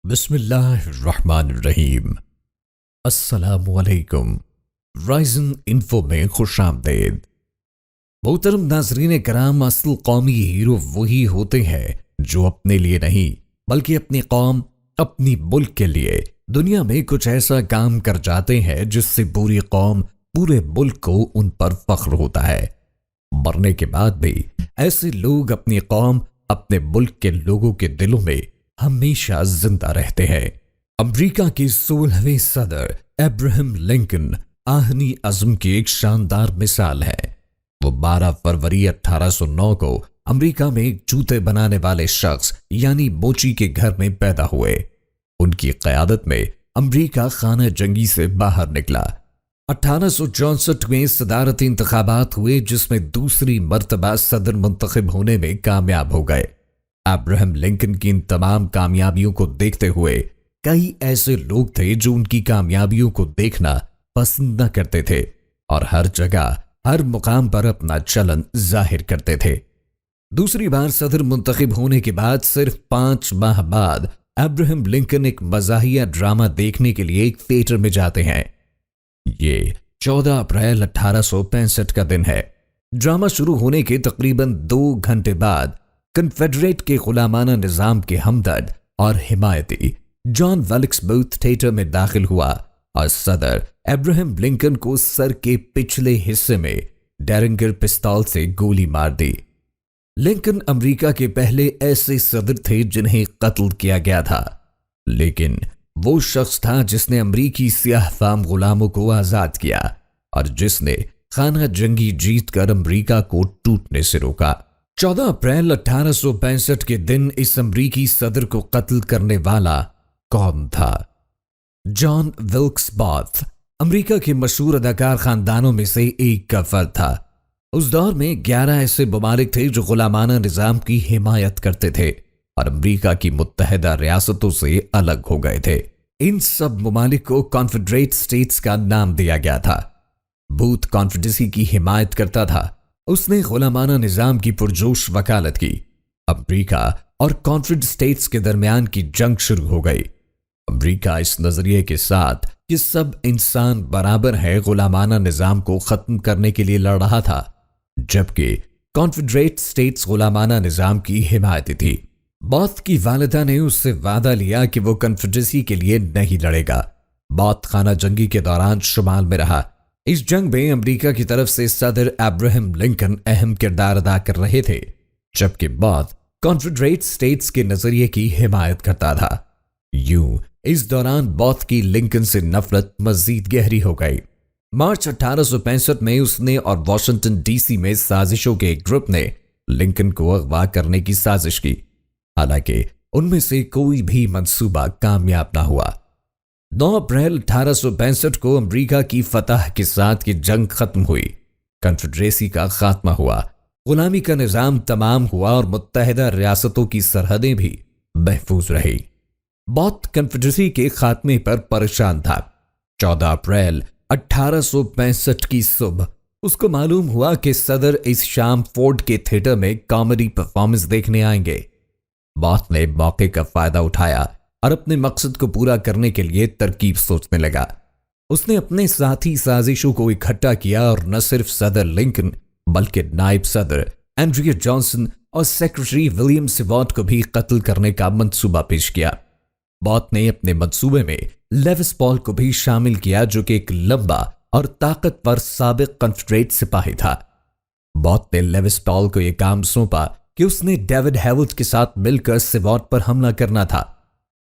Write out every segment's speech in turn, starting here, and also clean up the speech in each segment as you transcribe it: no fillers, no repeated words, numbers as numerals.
بسم اللہ الرحمن الرحیم۔ السلام علیکم۔ رائزن انفو میں خوش آمدید۔ محترم ناظرین کرام، اصل قومی ہیرو وہی ہوتے ہیں جو اپنے لیے نہیں بلکہ اپنی قوم، اپنی ملک کے لیے دنیا میں کچھ ایسا کام کر جاتے ہیں جس سے پوری قوم، پورے ملک کو ان پر فخر ہوتا ہے۔ مرنے کے بعد بھی ایسے لوگ اپنی قوم، اپنے ملک کے لوگوں کے دلوں میں ہمیشہ زندہ رہتے ہیں۔ امریکہ کے 16ویں صدر ابراہم لنکن آہنی عزم کی ایک شاندار مثال ہے۔ وہ 12 فروری 1809 کو امریکہ میں ایک جوتے بنانے والے شخص یعنی موچی کے گھر میں پیدا ہوئے۔ ان کی قیادت میں امریکہ خانہ جنگی سے باہر نکلا۔ 1864 میں صدارتی انتخابات ہوئے جس میں دوسری مرتبہ صدر منتخب ہونے میں کامیاب ہو گئے۔ ابراہم لنکن کی ان تمام کامیابیوں کو دیکھتے ہوئے کئی ایسے لوگ تھے جو ان کی کامیابیوں کو دیکھنا پسند نہ کرتے تھے اور ہر جگہ، ہر مقام پر اپنا چلن ظاہر کرتے تھے۔ دوسری بار صدر منتخب ہونے کے بعد صرف 5 ماہ بعد ابراہم لنکن ایک مزاحیہ ڈرامہ دیکھنے کے لیے ایک تھیٹر میں جاتے ہیں۔ یہ 14 اپریل 1865 کا دن ہے۔ ڈرامہ شروع ہونے کے تقریباً 2 گھنٹے بعد کنفیڈریٹ کے غلامانہ نظام کے ہمدرد اور حمایتی جان ویلکس بوتھ تھیٹر میں داخل ہوا اور صدر ابراہم لنکن کو سر کے پچھلے حصے میں ڈیرنگر پستول سے گولی مار دی۔ لنکن امریکہ کے پہلے ایسے صدر تھے جنہیں قتل کیا گیا تھا، لیکن وہ شخص تھا جس نے امریکی سیاہ فام غلاموں کو آزاد کیا اور جس نے خانہ جنگی جیت کر امریکہ کو ٹوٹنے سے روکا۔ 14 اپریل 1865 کے دن اس امریکی صدر کو قتل کرنے والا کون تھا؟ جان ویلکس بوتھ امریکہ کے مشہور اداکار خاندانوں میں سے ایک کا فرد تھا۔ اس دور میں 11 ایسے ممالک تھے جو غلامانہ نظام کی حمایت کرتے تھے اور امریکہ کی متحدہ ریاستوں سے الگ ہو گئے تھے۔ ان سب ممالک کو کانفیڈریٹ اسٹیٹس کا نام دیا گیا تھا۔ بوتھ کانفیڈریسی کی حمایت کرتا تھا۔ اس نے غلامانہ نظام کی پرجوش وکالت کی۔ امریکہ اور کانفیڈریٹ اسٹیٹس کے درمیان کی جنگ شروع ہو گئی۔ امریکہ اس نظریے کے ساتھ کہ سب انسان برابر ہے غلامانہ نظام کو ختم کرنے کے لیے لڑ رہا تھا، جبکہ کانفیڈریٹ اسٹیٹس غلامانہ نظام کی حمایتی تھی۔ بوتھ کی والدہ نے اس سے وعدہ لیا کہ وہ کنفیڈریسی کے لیے نہیں لڑے گا۔ بوتھ خانہ جنگی کے دوران شمال میں رہا۔ اس جنگ میں امریکہ کی طرف سے صدر ابراہم لنکن اہم کردار ادا کر رہے تھے، جبکہ بوتھ کانفیڈریٹ اسٹیٹس کے نظریے کی حمایت کرتا تھا۔ یوں اس دوران بوتھ کی لنکن سے نفرت مزید گہری ہو گئی۔ مارچ 1865 میں اس نے اور واشنگٹن ڈی سی میں سازشوں کے ایک گروپ نے لنکن کو اغوا کرنے کی سازش کی، حالانکہ ان میں سے کوئی بھی منصوبہ کامیاب نہ ہوا۔ 9 اپریل 1865 کو امریکہ کی فتح کے ساتھ یہ جنگ ختم ہوئی، کنفیڈریسی کا خاتمہ ہوا، غلامی کا نظام تمام ہوا اور متحدہ ریاستوں کی سرحدیں بھی محفوظ رہی۔ بوتھ کنفیڈریسی کے خاتمے پر پریشان تھا۔ 14 اپریل 1865 کی صبح اس کو معلوم ہوا کہ صدر اس شام فورڈ کے تھیٹر میں کامیڈی پرفارمنس دیکھنے آئیں گے۔ بوتھ نے موقع کا فائدہ اٹھایا اور اپنے مقصد کو پورا کرنے کے لیے ترکیب سوچنے لگا۔ اس نے اپنے ساتھی سازشوں کو اکٹھا کیا اور نہ صرف صدر لنکن بلکہ نائب صدر اینڈریو جانسن اور سیکرٹری ولیم سیوارٹ کو بھی قتل کرنے کا منصوبہ پیش کیا۔ بوتھ نے اپنے منصوبے میں لیوس پال کو بھی شامل کیا جو کہ ایک لمبا اور طاقتور سابق کنفیڈریٹ سپاہی تھا۔ بوتھ نے لیوس پال کو یہ کام سونپا کہ اس نے ڈیوڈ ہیولٹ کے ساتھ مل کر سیوارٹ پر حملہ کرنا تھا۔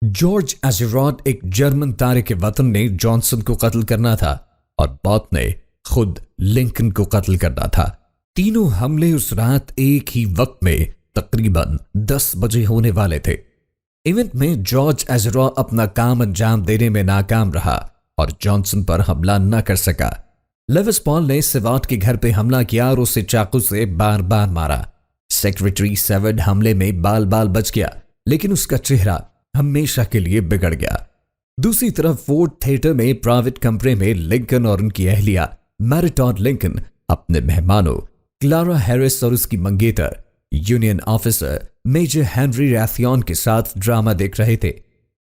جارج ایزراٹ ایک جرمن تارک وطن نے جانسن کو قتل کرنا تھا اور بوتھ نے خود لنکن کو قتل کرنا تھا۔ تینوں حملے اس رات ایک ہی وقت میں تقریباً 10 بجے ہونے والے تھے۔ ایونٹ میں جارج ایزرا اپنا کام انجام دینے میں ناکام رہا اور جانسن پر حملہ نہ کر سکا۔ لیوس پال نے سیوارٹ کے گھر پہ حملہ کیا اور اسے چاقو سے بار بار مارا۔ سیکرٹری سیوارٹ حملے میں بال بچ گیا، لیکن اس کا چہرہ ہمیشہ کے لیے بگڑ گیا۔ دوسری طرف فورڈ تھیٹر میں پرائیویٹ کمرے میں لنکن اور ان کی اہلیہ میری ٹاڈ لنکن اپنے مہمانوں کلارا ہیرس اور اس کی منگیتر union officer major Henry Raytheon کے ساتھ ڈرامہ دیکھ رہے تھے۔